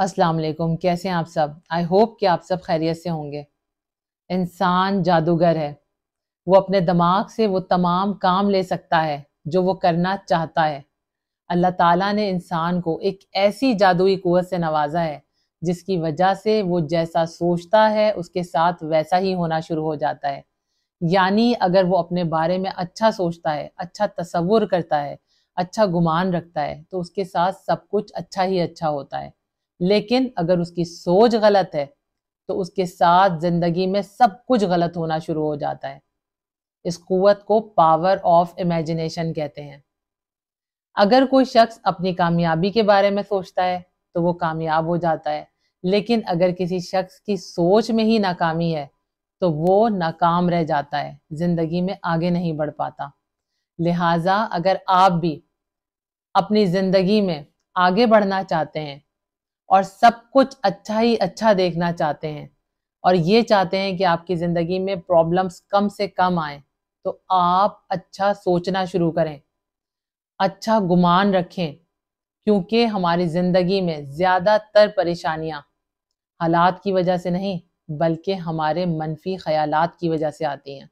السلام علیکم، کیسے ہیں آپ سب؟ آئی ہوپ کہ آپ سب خیریت سے ہوں گے۔ انسان جادوگر ہے، وہ اپنے دماغ سے وہ تمام کام لے سکتا ہے جو وہ کرنا چاہتا ہے۔ اللہ تعالیٰ نے انسان کو ایک ایسی جادوئی قوت سے نوازا ہے جس کی وجہ سے وہ جیسا سوچتا ہے اس کے ساتھ ویسا ہی ہونا شروع ہو جاتا ہے۔ یعنی اگر وہ اپنے بارے میں اچھا سوچتا ہے، اچھا تصور کرتا ہے، اچھا گمان رکھتا ہے تو اس کے ساتھ سب کچھ اچھا ہی اچھا ہوتا ہے۔ لیکن اگر اس کی سوچ غلط ہے تو اس کے ساتھ زندگی میں سب کچھ غلط ہونا شروع ہو جاتا ہے۔ اس قوت کو پاور آف امیجنیشن کہتے ہیں۔ اگر کوئی شخص اپنی کامیابی کے بارے میں سوچتا ہے تو وہ کامیاب ہو جاتا ہے، لیکن اگر کسی شخص کی سوچ میں ہی ناکامی ہے تو وہ ناکام رہ جاتا ہے، زندگی میں آگے نہیں بڑھ پاتا۔ لہٰذا اگر آپ بھی اپنی زندگی میں آگے بڑھنا چاہتے ہیں اور سب کچھ اچھا ہی اچھا دیکھنا چاہتے ہیں اور یہ چاہتے ہیں کہ آپ کی زندگی میں پرابلمز کم سے کم آئیں، تو آپ اچھا سوچنا شروع کریں، اچھا گمان رکھیں، کیونکہ ہماری زندگی میں زیادہ تر پریشانیاں حالات کی وجہ سے نہیں بلکہ ہمارے منفی خیالات کی وجہ سے آتی ہیں۔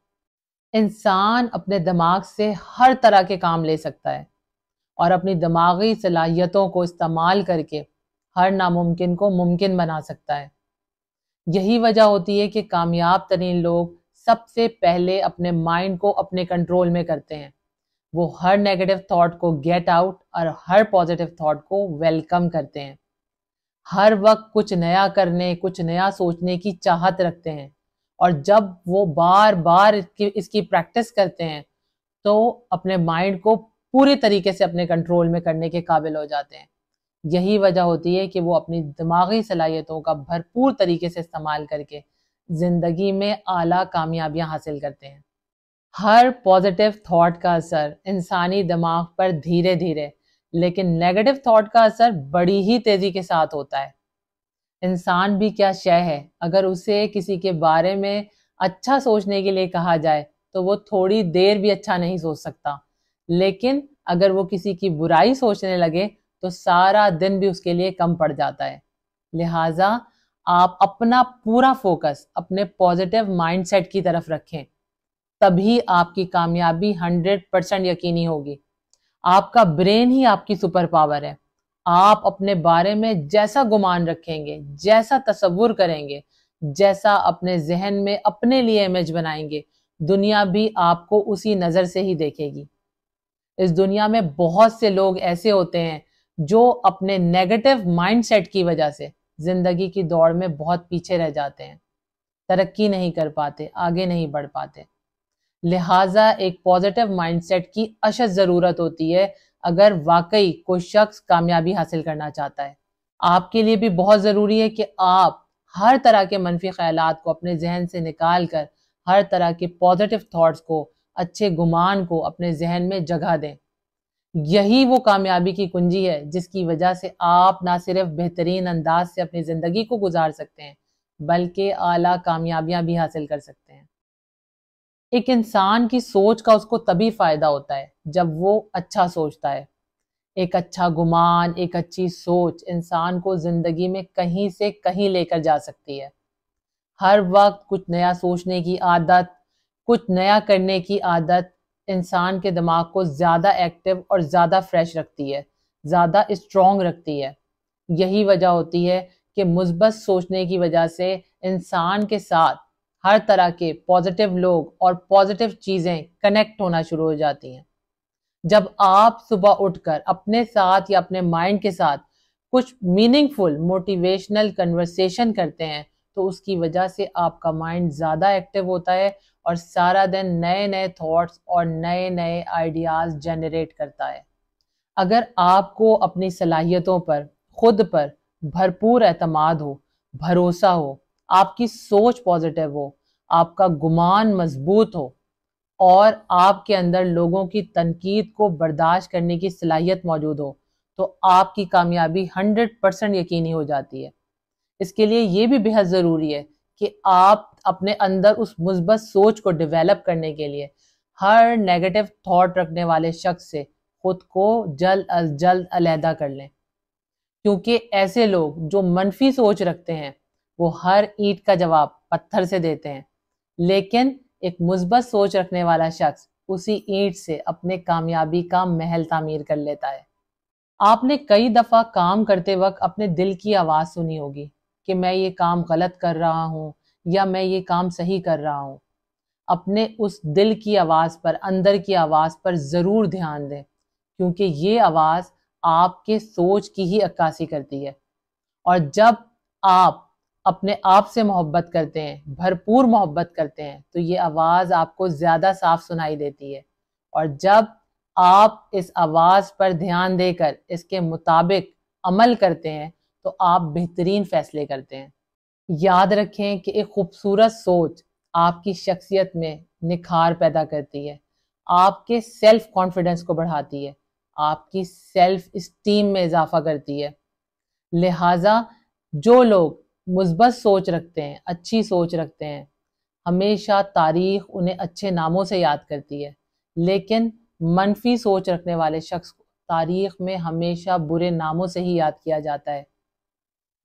انسان اپنے دماغ سے ہر طرح کے کام لے سکتا ہے اور اپنی دماغی صلاحیتوں کو استعمال کر کے ہر ناممکن کو ممکن بنا سکتا ہے۔ یہی وجہ ہوتی ہے کہ کامیاب ترین لوگ سب سے پہلے اپنے مائنڈ کو اپنے کنٹرول میں کرتے ہیں۔ وہ ہر نیگیٹو تھاٹ کو گیٹ آؤٹ اور ہر پازیٹیو تھاٹ کو ویلکم کرتے ہیں۔ ہر وقت کچھ نیا کرنے، کچھ نیا سوچنے کی چاہت رکھتے ہیں، اور جب وہ بار بار اس کی پریکٹس کرتے ہیں تو اپنے مائنڈ کو پورے طریقے سے اپنے کنٹرول میں کرنے کے قابل ہو جاتے ہیں۔ یہی وجہ ہوتی ہے کہ وہ اپنی دماغی صلاحیتوں کا بھرپور طریقے سے استعمال کر کے زندگی میں اعلیٰ کامیابیاں حاصل کرتے ہیں۔ ہر پازیٹیو تھاٹ کا اثر انسانی دماغ پر دھیرے دھیرے لیکن نیگیٹو تھاٹ کا اثر بڑی ہی تیزی کے ساتھ ہوتا ہے۔ انسان بھی کیا شے ہے، اگر اسے کسی کے بارے میں اچھا سوچنے کے لیے کہا جائے تو وہ تھوڑی دیر بھی اچھا نہیں سوچ سکتا، لیکن اگر وہ کسی کی برائی سوچنے لگے تو سارا دن بھی اس کے لیے کم پڑ جاتا ہے۔ لہٰذا آپ اپنا پورا فوکس اپنے پازیٹیو مائنڈ سیٹ کی طرف رکھیں، تبھی آپ کی کامیابی 100% یقینی ہوگی۔ آپ کا برین ہی آپ کی سپر پاور ہے۔ آپ اپنے بارے میں جیسا گمان رکھیں گے، جیسا تصور کریں گے، جیسا اپنے ذہن میں اپنے لیے امیج بنائیں گے، دنیا بھی آپ کو اسی نظر سے ہی دیکھے گی۔ اس دنیا میں بہت سے لوگ ایسے ہوتے ہیں جو اپنے نیگیٹو مائنڈ سیٹ کی وجہ سے زندگی کی دوڑ میں بہت پیچھے رہ جاتے ہیں، ترقی نہیں کر پاتے، آگے نہیں بڑھ پاتے۔ لہٰذا ایک پازیٹیو مائنڈ سیٹ کی اشد ضرورت ہوتی ہے اگر واقعی کوئی شخص کامیابی حاصل کرنا چاہتا ہے۔ آپ کے لیے بھی بہت ضروری ہے کہ آپ ہر طرح کے منفی خیالات کو اپنے ذہن سے نکال کر ہر طرح کے پازیٹیو تھاٹس کو، اچھے گمان کو اپنے ذہن میں جگہ دیں۔ یہی وہ کامیابی کی کنجی ہے جس کی وجہ سے آپ نہ صرف بہترین انداز سے اپنی زندگی کو گزار سکتے ہیں بلکہ اعلیٰ کامیابیاں بھی حاصل کر سکتے ہیں۔ ایک انسان کی سوچ کا اس کو تبھی فائدہ ہوتا ہے جب وہ اچھا سوچتا ہے۔ ایک اچھا گمان، ایک اچھی سوچ انسان کو زندگی میں کہیں سے کہیں لے کر جا سکتی ہے۔ ہر وقت کچھ نیا سوچنے کی عادت، کچھ نیا کرنے کی عادت انسان کے دماغ کو زیادہ ایکٹیو اور زیادہ فریش رکھتی ہے، زیادہ اسٹرانگ رکھتی ہے۔ یہی وجہ ہوتی ہے کہ مثبت سوچنے کی وجہ سے انسان کے ساتھ ہر طرح کے پازیٹیو لوگ اور پازیٹیو چیزیں کنیکٹ ہونا شروع ہو جاتی ہیں۔ جب آپ صبح اٹھ کر اپنے ساتھ یا اپنے مائنڈ کے ساتھ کچھ میننگ فل موٹیویشنل کنورسیشن کرتے ہیں تو اس کی وجہ سے آپ کا مائنڈ زیادہ ایکٹیو ہوتا ہے اور سارا دن نئے نئے تھاٹس اور نئے نئے آئیڈیاز جنریٹ کرتا ہے۔ اگر آپ کو اپنی صلاحیتوں پر، خود پر بھرپور اعتماد ہو، بھروسہ ہو، آپ کی سوچ پازیٹیو ہو، آپ کا گمان مضبوط ہو اور آپ کے اندر لوگوں کی تنقید کو برداشت کرنے کی صلاحیت موجود ہو تو آپ کی کامیابی 100% یقینی ہو جاتی ہے۔ اس کے لیے یہ بھی بہت ضروری ہے کہ آپ اپنے اندر اس مثبت سوچ کو ڈیولپ کرنے کے لیے ہر نیگیٹو تھاٹ رکھنے والے شخص سے خود کو جلد از جلد علیحدہ کر لیں، کیونکہ ایسے لوگ جو منفی سوچ رکھتے ہیں وہ ہر اینٹ کا جواب پتھر سے دیتے ہیں، لیکن ایک مثبت سوچ رکھنے والا شخص اسی اینٹ سے اپنے کامیابی کا محل تعمیر کر لیتا ہے۔ آپ نے کئی دفعہ کام کرتے وقت اپنے دل کی آواز سنی ہوگی کہ میں یہ کام غلط کر رہا ہوں یا میں یہ کام صحیح کر رہا ہوں۔ اپنے اس دل کی آواز پر، اندر کی آواز پر ضرور دھیان دیں، کیونکہ یہ آواز آپ کے سوچ کی ہی عکاسی کرتی ہے۔ اور جب آپ اپنے آپ سے محبت کرتے ہیں، بھرپور محبت کرتے ہیں، تو یہ آواز آپ کو زیادہ صاف سنائی دیتی ہے۔ اور جب آپ اس آواز پر دھیان دے کر اس کے مطابق عمل کرتے ہیں تو آپ بہترین فیصلے کرتے ہیں۔ یاد رکھیں کہ ایک خوبصورت سوچ آپ کی شخصیت میں نکھار پیدا کرتی ہے، آپ کے سیلف کانفیڈنس کو بڑھاتی ہے، آپ کی سیلف اسٹیم میں اضافہ کرتی ہے۔ لہٰذا جو لوگ مثبت سوچ رکھتے ہیں، اچھی سوچ رکھتے ہیں، ہمیشہ تاریخ انہیں اچھے ناموں سے یاد کرتی ہے، لیکن منفی سوچ رکھنے والے شخص کو تاریخ میں ہمیشہ برے ناموں سے ہی یاد کیا جاتا ہے۔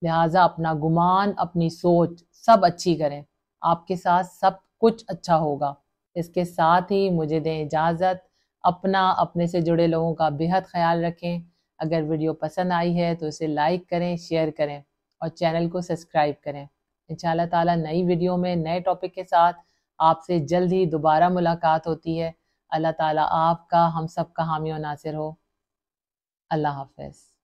لہٰذا اپنا گمان، اپنی سوچ سب اچھی کریں، آپ کے ساتھ سب کچھ اچھا ہوگا۔ اس کے ساتھ ہی مجھے دیں اجازت، اپنے سے جڑے لوگوں کا بہت خیال رکھیں۔ اگر ویڈیو پسند آئی ہے تو اسے لائک کریں، شیئر کریں اور چینل کو سبسکرائب کریں۔ انشاءاللہ تعالی نئی ویڈیو میں نئے ٹاپک کے ساتھ آپ سے جلد ہی دوبارہ ملاقات ہوتی ہے۔ اللہ تعالیٰ آپ کا، ہم سب کا حامی و ناصر ہو۔ اللہ حافظ۔